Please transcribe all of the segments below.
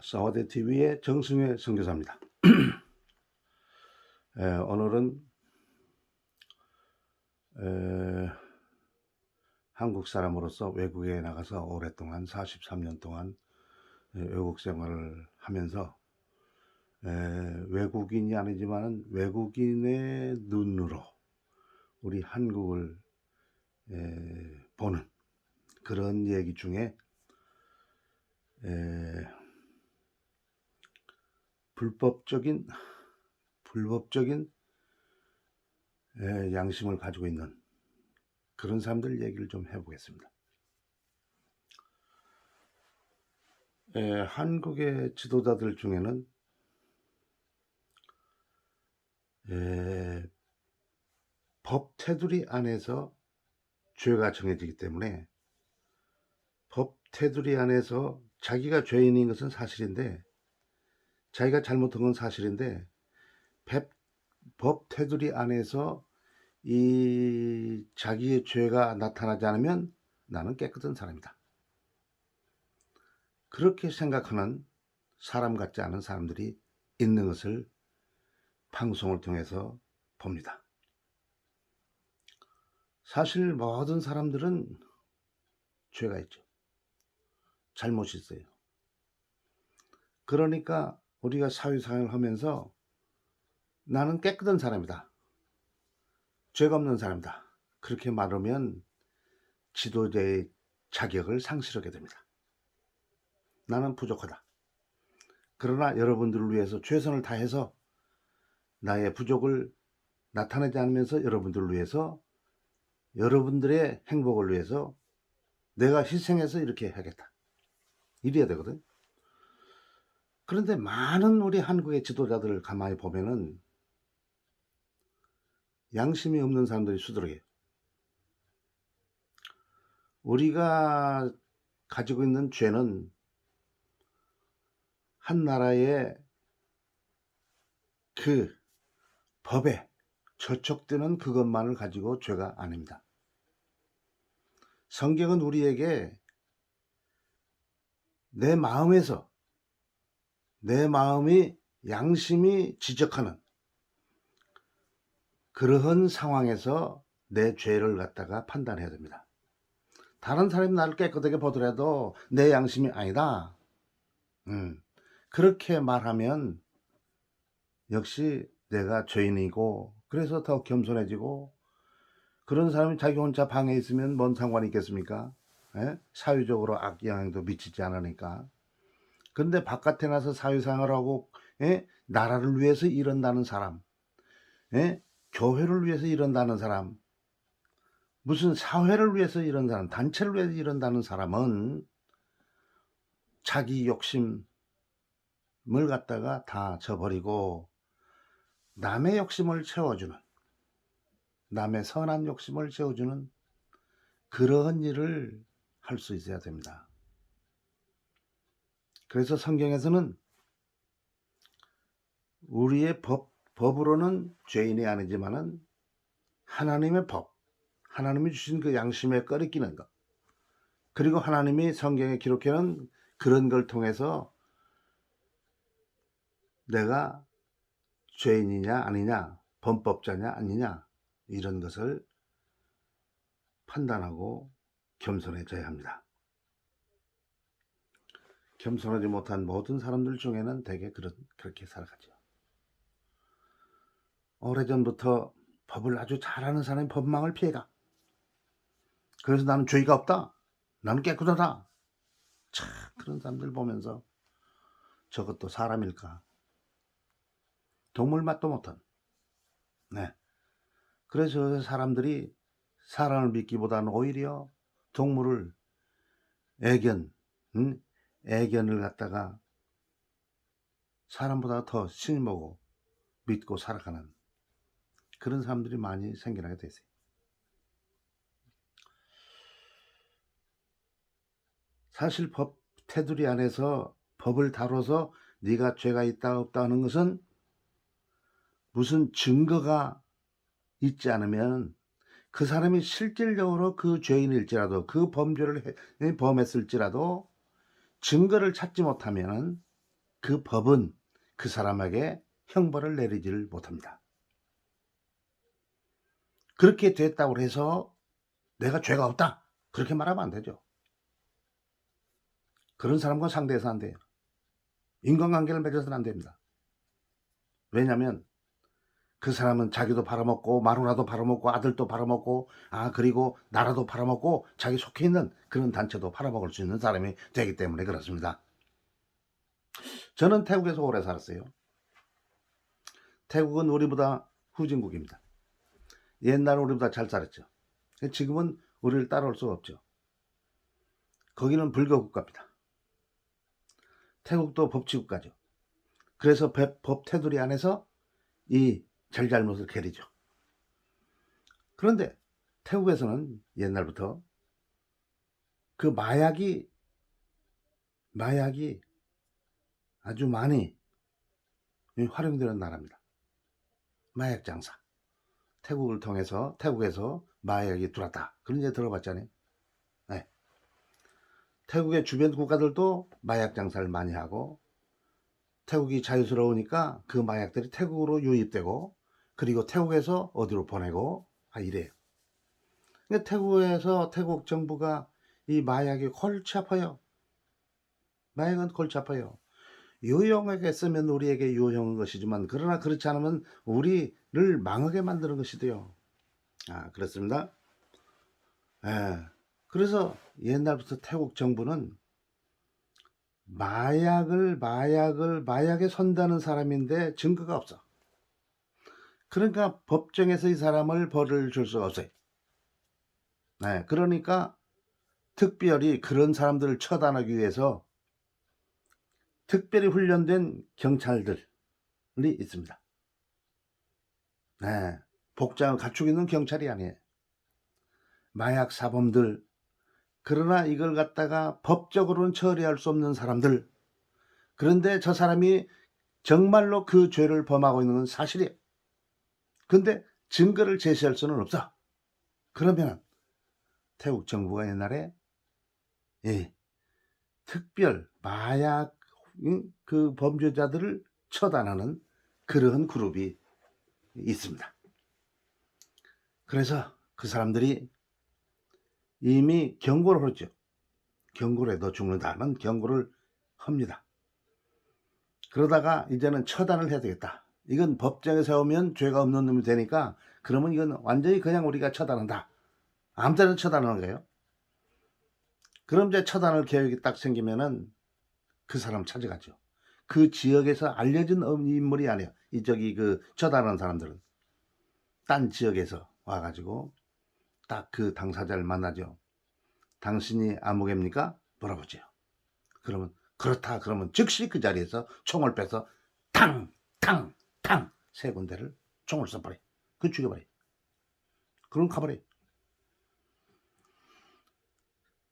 사와데TV의 정승회 선교사입니다. 오늘은 한국 사람으로서 외국에 나가서 오랫동안 43년 동안 외국 생활을 하면서 외국인이 아니지만 외국인의 눈으로 우리 한국을 보는 그런 얘기 중에 불법적인 양심을 가지고 있는 그런 사람들 얘기를 좀 해보겠습니다. 한국의 지도자들 중에는 법 테두리 안에서 죄가 정해지기 때문에 법 테두리 안에서 자기가 죄인인 것은 사실인데, 자기가 잘못한 건 사실인데, 법 테두리 안에서 이 자기의 죄가 나타나지 않으면 나는 깨끗한 사람이다, 그렇게 생각하는 사람 같지 않은 사람들이 있는 것을 방송을 통해서 봅니다. 사실 모든 사람들은 죄가 있죠. 잘못이 있어요. 그러니까 우리가 사회생활을 하면서 나는 깨끗한 사람이다, 죄가 없는 사람이다, 그렇게 말하면 지도자의 자격을 상실하게 됩니다. 나는 부족하다. 그러나 여러분들을 위해서 최선을 다해서 나의 부족을 나타내지 않으면서 여러분들을 위해서, 여러분들의 행복을 위해서 내가 희생해서 이렇게 하겠다, 이래야 되거든. 그런데 많은 우리 한국의 지도자들을 가만히 보면은 양심이 없는 사람들이 수두룩해요. 우리가 가지고 있는 죄는 한 나라의 그 법에 저촉되는 그것만을 가지고 죄가 아닙니다. 성경은 우리에게 내 마음에서, 내 마음이 양심이 지적하는 그러한 상황에서 내 죄를 갖다가 판단해야 됩니다. 다른 사람이 나를 깨끗하게 보더라도 내 양심이 아니다, 그렇게 말하면 역시 내가 죄인이고, 그래서 더 겸손해지고, 그런 사람이 자기 혼자 방에 있으면 뭔 상관이 있겠습니까? 사회적으로 악영향도 미치지 않으니까. 근데 바깥에 나서 사회생활하고 나라를 위해서 일한다는 사람, 교회를 위해서 일한다는 사람, 무슨 사회를 위해서 일하는 사람, 단체를 위해서 일한다는 사람은 자기 욕심을 갖다가 다 저버리고 남의 욕심을 채워주는, 남의 선한 욕심을 채워주는 그러한 일을 할 수 있어야 됩니다. 그래서 성경에서는 우리의 법으로는 죄인이 아니지만은 하나님의 법, 하나님이 주신 그 양심에 꺼리끼는 것, 그리고 하나님이 성경에 기록해놓은 그런 걸 통해서 내가 죄인이냐 아니냐, 범법자냐 아니냐, 이런 것을 판단하고 겸손해져야 합니다. 겸손하지 못한 모든 사람들 중에는 대개 그렇게 살아가죠. 오래전부터 법을 아주 잘하는 사람이 법망을 피해가. 그래서 나는 죄가 없다, 나는 깨끗하다. 참, 그런 사람들 보면서 저것도 사람일까? 동물 맛도 못한. 그래서 사람들이 사람을 믿기보다는 오히려 동물을 애견을 갖다가 사람보다 더 신임하고 믿고 살아가는 그런 사람들이 많이 생겨나게 됐어요. 사실 법 테두리 안에서 법을 다뤄서 네가 죄가 있다 없다 하는 것은 무슨 증거가 있지 않으면, 그 사람이 실질적으로 그 죄인일지라도, 그 범죄를 범했을지라도 증거를 찾지 못하면 그 법은 그 사람에게 형벌을 내리지를 못합니다. 그렇게 됐다고 해서 내가 죄가 없다 그렇게 말하면 안 되죠. 그런 사람과 상대해서 안 돼요. 인간관계를 맺어서는 안 됩니다. 왜냐하면 그 사람은 자기도 팔아먹고 마누라도 팔아먹고 아들도 팔아먹고 그리고 나라도 팔아먹고 자기 속해 있는 그런 단체도 팔아먹을 수 있는 사람이 되기 때문에 그렇습니다. 저는 태국에서 오래 살았어요. 태국은 우리보다 후진국입니다. 옛날에 우리보다 잘 살았죠. 지금은 우리를 따라올 수가 없죠. 거기는 불교 국가입니다. 태국도 법치국가죠. 그래서 법 테두리 안에서 이 잘잘못을 가리죠. 그런데 태국에서는 옛날부터 그 마약이 아주 많이 활용되는 나라입니다. 마약 장사. 태국을 통해서 태국에서 마약이 들어왔다. 그런 얘기 들어봤잖아요. 네. 태국의 주변 국가들도 마약 장사를 많이 하고 태국이 자유스러우니까 그 마약들이 태국으로 유입되고 그리고 태국에서 어디로 보내고 이래요. 근데 태국에서 태국 정부가 이 마약이 골치 아파요. 마약은 골치 아파요. 유용하게 쓰면 우리에게 유용한 것이지만 그러나 그렇지 않으면 우리를 망하게 만드는 것이 돼요. 그렇습니다. 예. 그래서 옛날부터 태국 정부는 마약에 선다는 사람인데 증거가 없어. 그러니까 법정에서 이 사람을 벌을 줄 수가 없어요. 네, 그러니까 특별히 그런 사람들을 처단하기 위해서 특별히 훈련된 경찰들이 있습니다. 네, 복장을 갖추고 있는 경찰이 아니에요. 마약 사범들, 그러나 이걸 갖다가 법적으로는 처리할 수 없는 사람들, 그런데 저 사람이 정말로 그 죄를 범하고 있는 건 사실이에요. 근데 증거를 제시할 수는 없어. 그러면 태국 정부가 옛날에 특별 마약 그 범죄자들을 처단하는 그런 그룹이 있습니다. 그래서 그 사람들이 이미 경고를 하죠. 경고를 해도 죽는다는 경고를 합니다. 그러다가 이제는 처단을 해야 되겠다. 이건 법정에 세우면 죄가 없는 놈이 되니까 그러면 이건 완전히 그냥 우리가 처단한다. 아무 때나 처단하는 거예요. 그럼 이제 처단할 계획이 딱 생기면은 그 사람 찾아가죠. 그 지역에서 알려진 인물이 아니에요. 그 처단하는 사람들은 딴 지역에서 와가지고 딱 그 당사자를 만나죠. 당신이 아무개입니까? 물어보죠. 그러면 그렇다 그러면 즉시 그 자리에서 총을 빼서 탕 세 군데를 총을 쏴버려. 그 죽여버려. 그럼 가버려.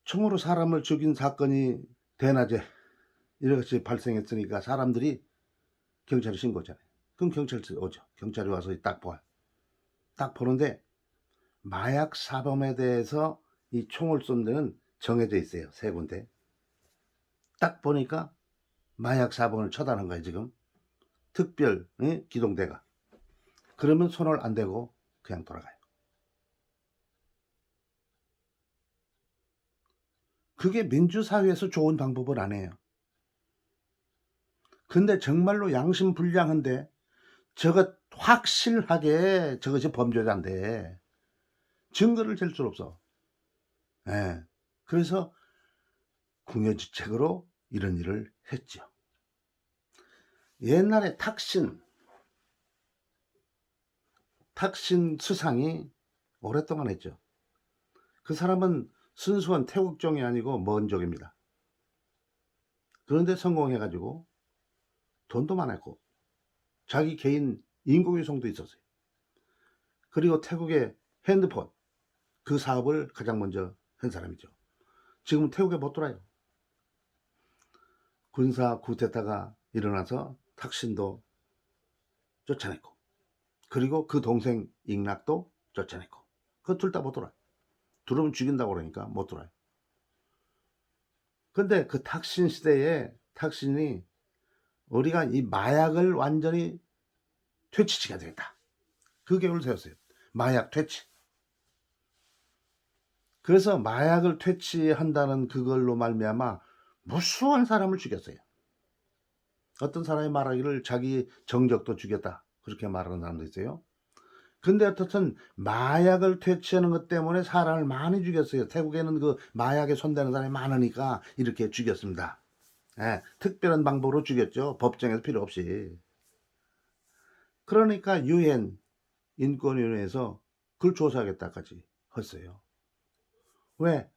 총으로 사람을 죽인 사건이 대낮에 이렇게 발생했으니까 사람들이 경찰에 신고잖아요. 그럼 경찰이 오죠. 경찰이 와서 딱 봐요. 딱 보는데 마약 사범에 대해서 이 총을 쏜 데는 정해져 있어요. 세 군데. 딱 보니까 마약 사범을 처단한 거예요. 지금 특별 기동대가. 그러면 손을 안 대고 그냥 돌아가요. 그게 민주사회에서 좋은 방법은 아니에요. 근데 정말로 양심불량한데 저것 확실하게 저것이 범죄자인데 증거를 댈 수 없어. 예. 그래서 궁여지책으로 이런 일을 했죠. 옛날에 탁신 수상이 오랫동안 했죠. 그 사람은 순수한 태국종이 아니고 먼족입니다. 그런데 성공해가지고 돈도 많았고 자기 개인 인공위성도 있었어요. 그리고 태국의 핸드폰 그 사업을 가장 먼저 한 사람이죠. 지금 태국에 못 돌아요. 군사 쿠데타가 일어나서 탁신도 쫓아냈고 그리고 그 동생 잉락도 쫓아냈고 그 둘 다 못 돌아요. 둘은 죽인다고 그러니까 못 돌아요. 근데 그 탁신 시대에 탁신이 우리가 이 마약을 완전히 퇴치시켜야 되겠다. 그 계획을 세웠어요. 마약 퇴치. 그래서 마약을 퇴치한다는 그걸로 말미암아 무수한 사람을 죽였어요. 어떤 사람이 말하기를 자기 정적도 죽였다, 그렇게 말하는 사람도 있어요. 근데 어떻든 마약을 퇴치하는 것 때문에 사람을 많이 죽였어요. 태국에는 그 마약에 손대는 사람이 많으니까 이렇게 죽였습니다. 예, 특별한 방법으로 죽였죠. 법정에서 필요 없이. 그러니까 유엔 인권위원회에서 그걸 조사하겠다까지 했어요. 왜?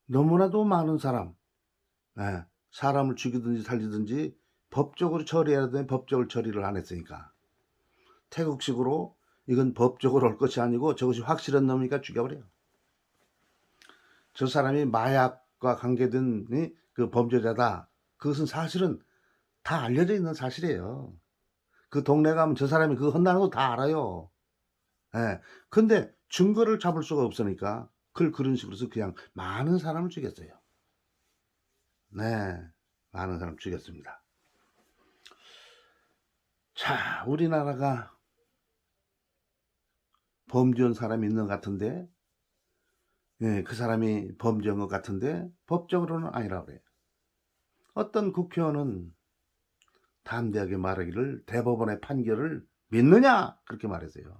너무나도 많은 사람, 예, 사람을 죽이든지 살리든지 법적으로 처리해야 되는 법적으로 처리를 안 했으니까. 태국식으로 이건 법적으로 올 것이 아니고 저것이 확실한 놈이니까 죽여버려요. 저 사람이 마약과 관계된 그 범죄자다, 그것은 사실은 다 알려져 있는 사실이에요. 그 동네 가면 저 사람이 그거 한다는 거 다 알아요. 예. 근데 증거를 잡을 수가 없으니까 그걸 그런 식으로 해서 그냥 많은 사람을 죽였어요. 네. 많은 사람 죽였습니다. 자, 우리나라가 범죄한 사람이 있는 것 같은데, 예, 그 사람이 범죄한 것 같은데 법적으로는 아니라고 그래요. 어떤 국회의원은 담대하게 말하기를 대법원의 판결을 믿느냐, 그렇게 말했어요.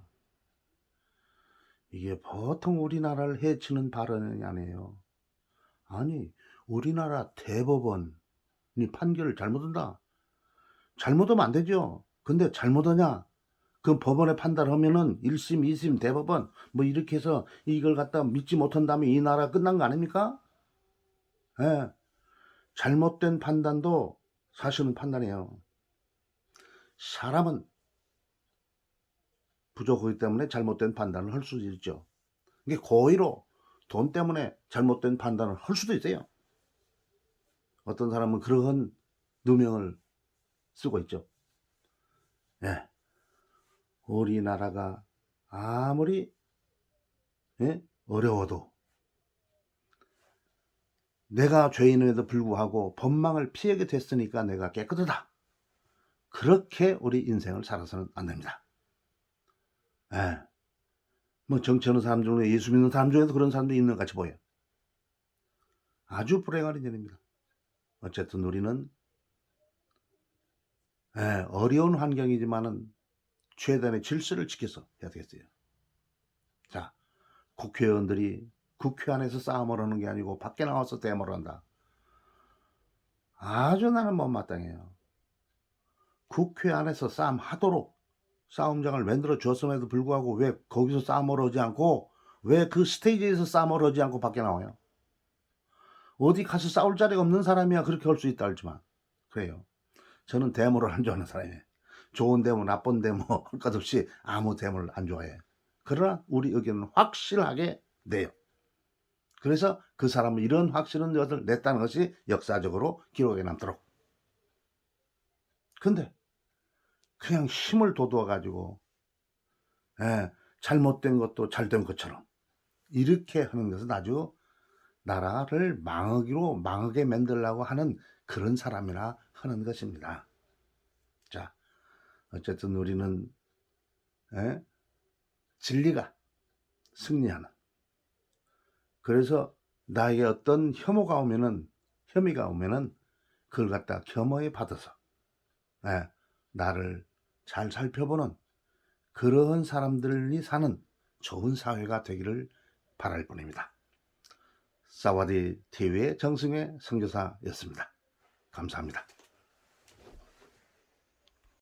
이게 보통 우리나라를 해치는 발언이 아니에요. 아니, 우리나라 대법원이 판결을 잘못한다, 잘못하면 안 되죠. 근데 잘못하냐, 그 법원의 판단하면은 1심, 2심, 대법원 뭐 이렇게 해서 이걸 갖다 믿지 못한다면 이 나라 끝난 거 아닙니까? 예. 잘못된 판단도 사실은 판단이에요. 사람은 부족하기 때문에 잘못된 판단을 할 수도 있죠. 이게 고의로 돈 때문에 잘못된 판단을 할 수도 있어요. 어떤 사람은 그런 누명을 쓰고 있죠. 예. 우리나라가 아무리, 예? 어려워도 내가 죄인임에도 불구하고 법망을 피하게 됐으니까 내가 깨끗하다, 그렇게 우리 인생을 살아서는 안 됩니다. 예. 뭐 정치하는 사람 중에, 예수 믿는 사람 중에도 그런 사람도 있는 것 같이 보여요. 아주 불행한 인연입니다. 어쨌든 우리는, 예, 어려운 환경이지만은 최대한의 질서를 지켜서 해야 되겠어요. 자, 국회의원들이 국회 안에서 싸움을 하는 게 아니고 밖에 나와서 대모를 한다. 아주 나는 못마땅해요. 국회 안에서 싸움하도록 싸움장을 만들어 줬음에도 불구하고 왜 거기서 싸움을 하지 않고, 왜 그 스테이지에서 싸움을 하지 않고 밖에 나와요? 어디 가서 싸울 자리가 없는 사람이야 그렇게 할 수 있다 알지만. 그래요. 저는 데모를 안 좋아하는 사람이에요. 좋은 데모, 나쁜 데모 할 것 없이 아무 데모를 안 좋아해요. 그러나 우리 의견은 확실하게 내요. 그래서 그 사람은 이런 확실한 것을 냈다는 것이 역사적으로 기록에 남도록. 근데 그냥 힘을 돋워 가지고, 예, 잘못된 것도 잘된 것처럼 이렇게 하는 것은 아주 나라를 망하게 만들려고 하는 그런 사람이라 하는 것입니다. 자, 어쨌든 우리는, 예, 진리가 승리하는, 그래서 나에게 어떤 혐의가 오면은 그걸 갖다 겸허히 받아서, 예, 나를 잘 살펴보는 그런 사람들이 사는 좋은 사회가 되기를 바랄 뿐입니다. 사와디 TV의 정승회 선교사였습니다. 감사합니다.